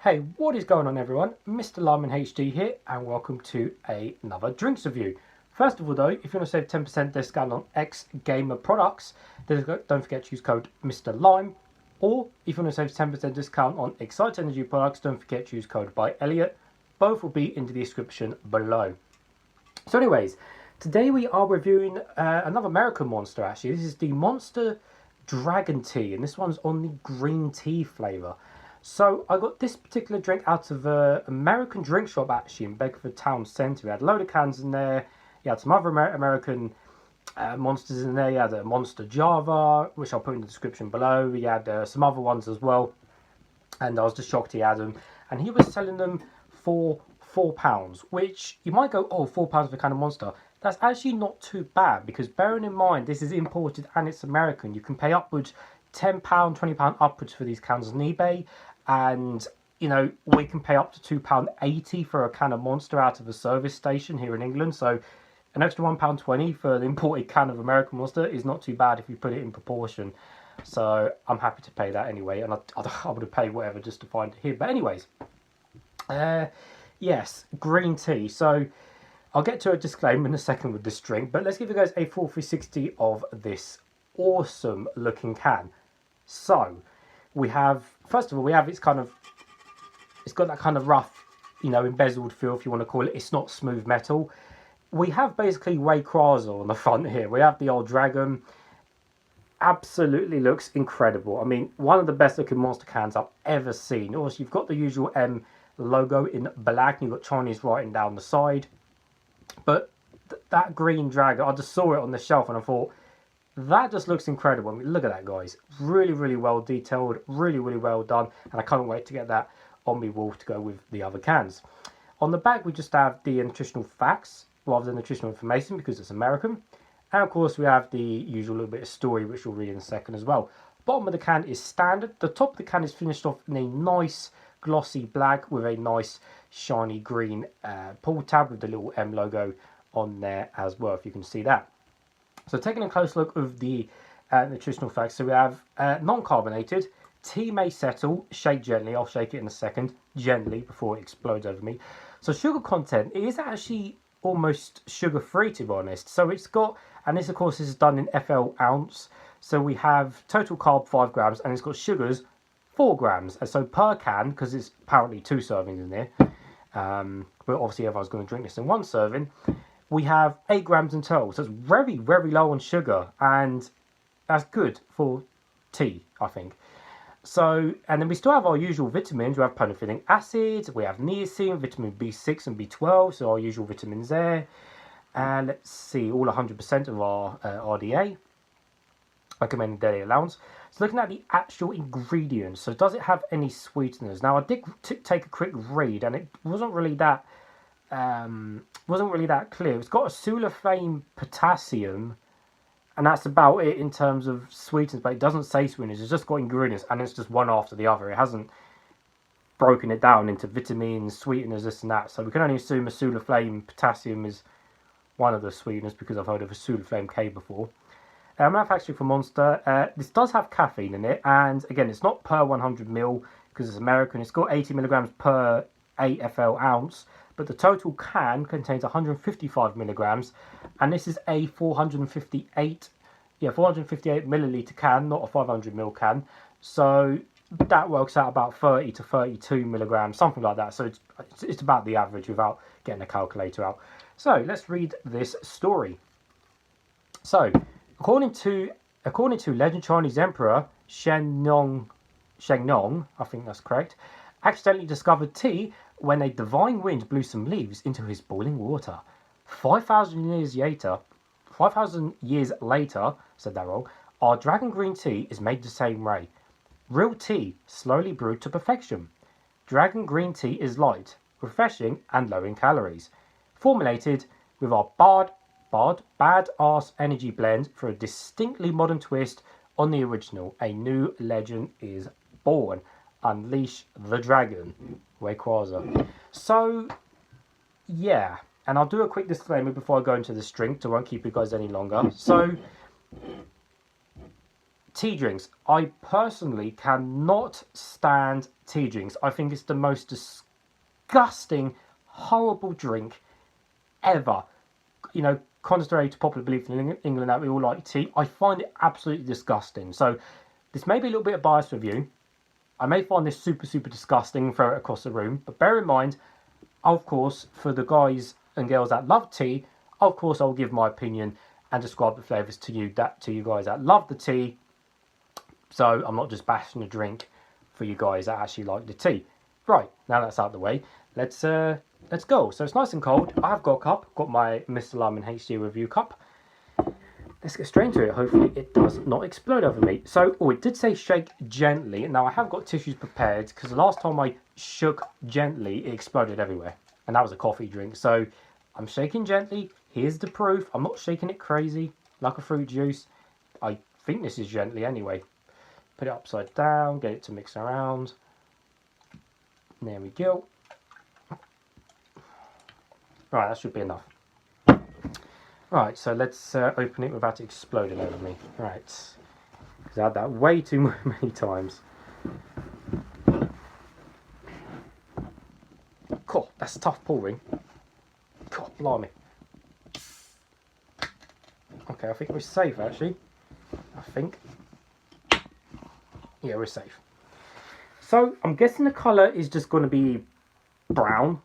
Hey, what is going on everyone? MrLime in HD here and welcome to another drinks review. First of all though, if you want to save 10% discount on X Gamer products, then don't forget to use code MrLime. Or if you want to save 10% discount on XiTE energy products, don't forget to use code ByElliot. Both will be in the description below. So anyways, today we are reviewing another American monster actually. This is the Monster Dragon Tea and this one's on the green tea flavour. So I got this particular drink out of an American drink shop actually in Bedford Town Centre. We had a load of cans in there. You had some other American monsters in there. You had a Monster Java, which I'll put in the description below. We had some other ones as well. And I was just shocked he had them. And he was selling them for £4, which you might go, oh, £4 for a can of Monster. That's actually not too bad because bearing in mind this is imported and it's American. You can pay upwards £10, £20 upwards for these cans on eBay. And, you know, we can pay up to £2.80 for a can of Monster out of a service station here in England. So an extra £1.20 for the imported can of American Monster is not too bad if you put it in proportion. So I'm happy to pay that anyway. And I would have paid whatever just to find it here. But anyways, yes, green tea. So I'll get to a disclaimer in a second with this drink. But let's give you guys a full 360 of this awesome looking can. So we have, first of all, we have it's got that kind of rough, you know, embezzled feel, if you want to call it. It's not smooth metal. We have basically Rayquaza on the front here. We have the old dragon. Absolutely looks incredible. I mean, one of the best looking monster cans I've ever seen. Also, you've got the usual M logo in black, and you've got Chinese writing down the side. But that green dragon, I just saw it on the shelf and I thought, that just looks incredible. I mean, look at that, guys. Really, really well detailed. Really, really well done. And I can't wait to get that on my wall to go with the other cans. On the back, we just have the nutritional facts rather than nutritional information because it's American. And of course, we have the usual little bit of story, which we'll read in a second as well. Bottom of the can is standard. The top of the can is finished off in a nice glossy black with a nice shiny green pull tab with the little M logo on there as well, if you can see that. So taking a close look of the nutritional facts, so we have non-carbonated, tea may settle, shake gently, I'll shake it in a second, gently before it explodes over me. So sugar content, it is actually almost sugar-free to be honest. So it's got, and this of course is done in FL ounce, so we have total carb 5 grams and it's got sugars 4 grams. And so per can, because it's apparently 2 servings in there, but obviously everyone's going to drink this in 1 serving, we have 8 grams in total, so it's very, very low on sugar, and that's good for tea, I think. So, and then we still have our usual vitamins. We have pantothenic acid, we have niacin, vitamin B6 and B12, so our usual vitamins there. And let's see, all 100% of our RDA, recommended daily allowance. So looking at the actual ingredients, so does it have any sweeteners? Now I did take a quick read, and it wasn't really that clear. It's got a sulfame potassium, and that's about it in terms of sweeteners, but it doesn't say sweeteners. It's just got ingredients, and it's just one after the other. It hasn't broken it down into vitamins, sweeteners, this and that. So we can only assume a sulfame potassium is one of the sweeteners because I've heard of a sulfame K before. Manufactured for Monster. This does have caffeine in it, and again, it's not per 100ml because it's American. It's got 80 milligrams per 8 FL ounce. But the total can contains 155 milligrams, and this is a 458 milliliter can, not a 500 ml can. So that works out about 30 to 32 milligrams, something like that. So it's about the average without getting a calculator out. So let's read this story. So according to legend Chinese Emperor Shennong, I think that's correct, accidentally discovered tea when a divine wind blew some leaves into his boiling water. 5,000 years later, said that wrong, our dragon green tea is made the same way. Real tea, slowly brewed to perfection. Dragon green tea is light, refreshing and low in calories. Formulated with our badass energy blend for a distinctly modern twist on the original. A new legend is born. Unleash the dragon, Rayquaza. So, yeah, and I'll do a quick disclaimer before I go into this drink, so I won't keep you guys any longer. So, tea drinks. I personally cannot stand tea drinks. I think it's the most disgusting, horrible drink ever. You know, contrary to popular belief in England that we all like tea, I find it absolutely disgusting. So this may be a little bit of biased review. I may find this super, super disgusting and throw it across the room. But bear in mind, of course, for the guys and girls that love tea, of course I'll give my opinion and describe the flavours to you guys that love the tea. So I'm not just bashing the drink for you guys that actually like the tea. Right, now that's out of the way, let's go. So it's nice and cold. I have got a cup, got my MrLime and HD review cup. Let's get straight into it. Hopefully it does not explode over me. So, it did say shake gently. Now I have got tissues prepared because the last time I shook gently, it exploded everywhere. And that was a coffee drink. So I'm shaking gently. Here's the proof. I'm not shaking it crazy like a fruit juice. I think this is gently anyway. Put it upside down, get it to mix around. There we go. Right, that should be enough. Right, so let's open it without it exploding over me. Right, because I had that way too many times. Cool, that's tough pouring. Cool, blimey. Okay, I think we're safe actually. I think. Yeah, we're safe. So, I'm guessing the colour is just going to be brown.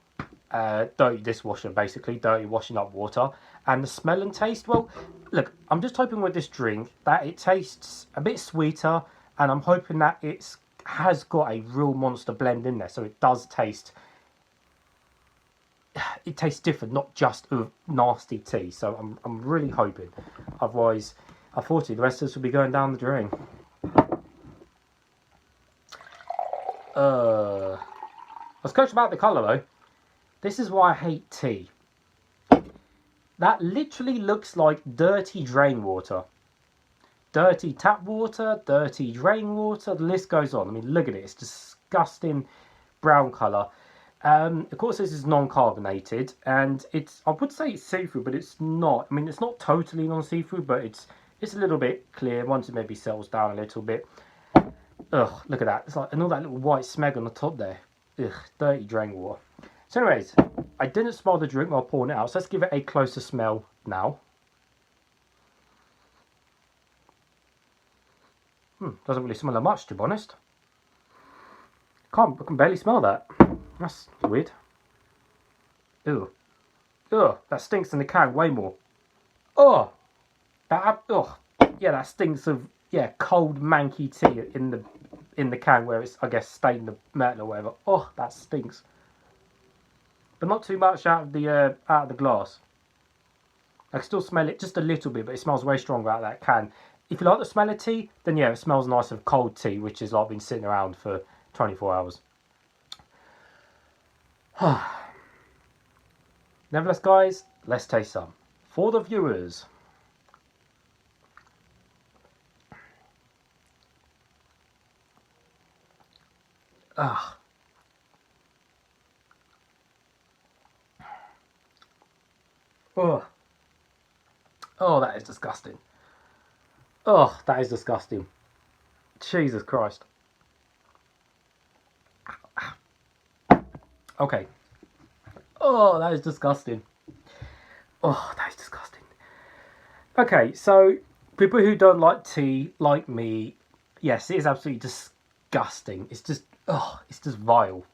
Dirty dishwasher, basically. Dirty washing up water. And the smell and taste, well, look, I'm just hoping with this drink that it tastes a bit sweeter. And I'm hoping that it has got a real monster blend in there. So it does taste... It tastes different, not just of nasty tea. So I'm really hoping. Otherwise, unfortunately, the rest of this will be going down the drain. I was coached about the colour though. This is why I hate tea. That literally looks like dirty drain water. Dirty tap water, dirty drain water, the list goes on. I mean, look at it. It's disgusting brown colour. Of course, this is non-carbonated, and I would say it's see-through, but it's not. I mean, it's not totally non-see-through, but it's a little bit clear once it maybe settles down a little bit. Ugh, look at that. It's like, and all that little white smeg on the top there. Ugh, dirty drain water. So anyways, I didn't smell the drink while pouring it out, so let's give it a closer smell now. Doesn't really smell that much, to be honest. I can barely smell that. That's weird. Ew. Ugh, that stinks in the can way more. Ugh. Yeah, that stinks of, yeah, cold manky tea in the can where it's, I guess, stained the metal or whatever. Oh, that stinks. But not too much out of the glass. I can still smell it just a little bit, but it smells way stronger out of that can. If you like the smell of tea, then yeah, it smells nice of cold tea, which is like been sitting around for 24 hours. Nevertheless, guys, let's taste some. For the viewers. Ugh. Oh. Oh, that is disgusting. Oh, that is disgusting. Jesus Christ. Okay. Oh, that is disgusting. Oh, that is disgusting. Okay, so people who don't like tea, like me, yes, it is absolutely disgusting. It's just, oh, it's just vile.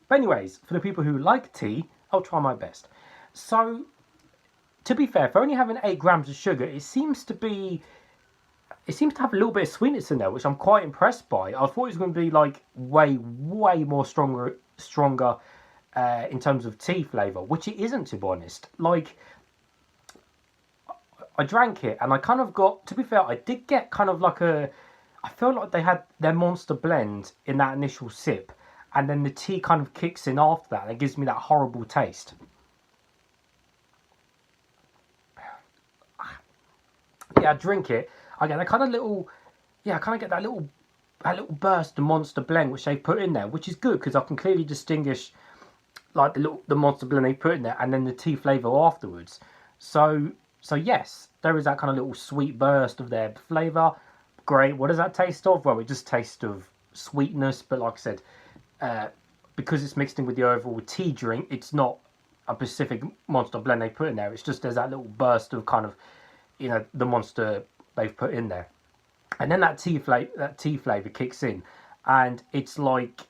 But anyways, for the people who like tea, I'll try my best. So, to be fair, for only having 8 grams of sugar, it seems to have a little bit of sweetness in there, which I'm quite impressed by. I thought it was going to be like way more stronger in terms of tea flavour, which it isn't, to be honest. Like, I drank it and I kind of got, to be fair, I did get kind of like I felt like they had their monster blend in that initial sip, and then the tea kind of kicks in after that and it gives me that horrible taste. Yeah, I drink it, I get that kind of little, yeah, I kind of get that little burst of monster blend which they put in there, which is good because I can clearly distinguish like the monster blend they put in there and then the tea flavour afterwards. So yes, there is that kind of little sweet burst of their flavour. Great. What does that taste of? Well, it just tastes of sweetness, but like I said, because it's mixed in with the overall tea drink, it's not a specific Monster blend they put in there. It's just there's that little burst of kind of, you know, the Monster they've put in there, and then that tea flavor kicks in, and it's like,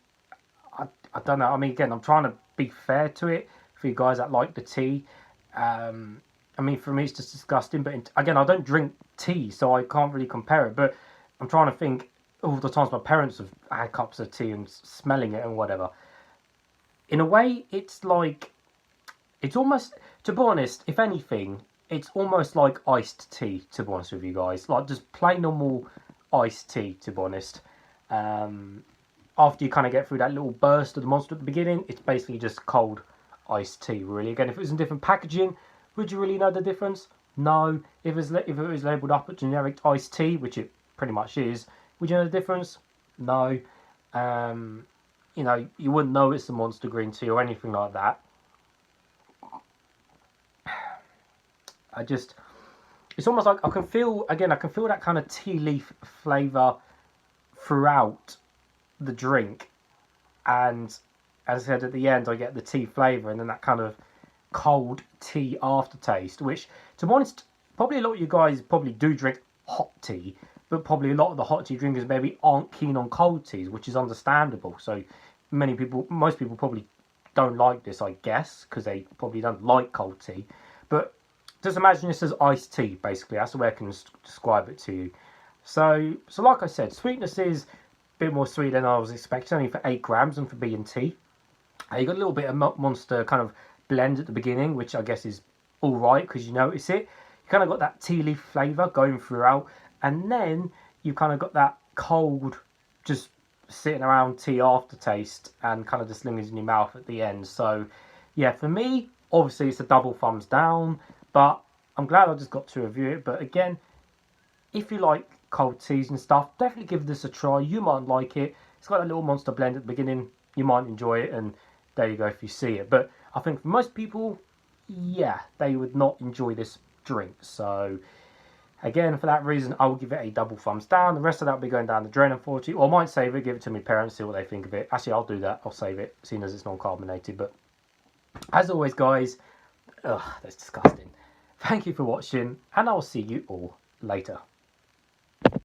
I don't know. I mean, again, I'm trying to be fair to it for you guys that like the tea. I mean, for me, it's just disgusting. But again, I don't drink tea, so I can't really compare it. But I'm trying to think all the times my parents have had cups of tea and smelling it and whatever. In a way, it's like, it's almost, to be honest, if anything, it's almost like iced tea, to be honest with you guys. Like just plain normal iced tea, to be honest. After you kind of get through that little burst of the Monster at the beginning, it's basically just cold iced tea, really. Again, if it was in different packaging, would you really know the difference? No. If it was labelled up as generic iced tea, which it pretty much is, would you know the difference? No. You know, you wouldn't know it's a Monster green tea or anything like that. It's almost like I can feel that kind of tea leaf flavour throughout the drink, and as I said, at the end I get the tea flavour and then that kind of cold tea aftertaste, which, to be honest, probably a lot of you guys probably do drink hot tea, but probably a lot of the hot tea drinkers maybe aren't keen on cold teas, which is understandable. So most people probably don't like this, I guess, because they probably don't like cold tea. But just imagine this as iced tea, basically. That's the way I can describe it to you. So like I said, sweetness is bit more sweet than I was expecting, only for 8 grams and for being tea. You got a little bit of Monster kind of blend at the beginning, which I guess is alright because you notice it. You kind of got that tea leaf flavour going throughout, and then you kind of got that cold, just sitting around tea aftertaste and kind of just lingers in your mouth at the end. So yeah, for me, obviously it's a double thumbs down, but I'm glad I just got to review it. But again, if you like cold teas and stuff, definitely give this a try. You might like it. It's got a little Monster blend at the beginning. You might enjoy it, and there you go if you see it. But I think for most people, yeah, they would not enjoy this drink. So again, for that reason, I will give it a double thumbs down. The rest of that will be going down the drain, unfortunately. Or I might save it, give it to my parents, see what they think of it. Actually, I'll do that. I'll save it, seeing as it's non-carbonated. But as always, guys, that's disgusting. Thank you for watching, and I'll see you all later.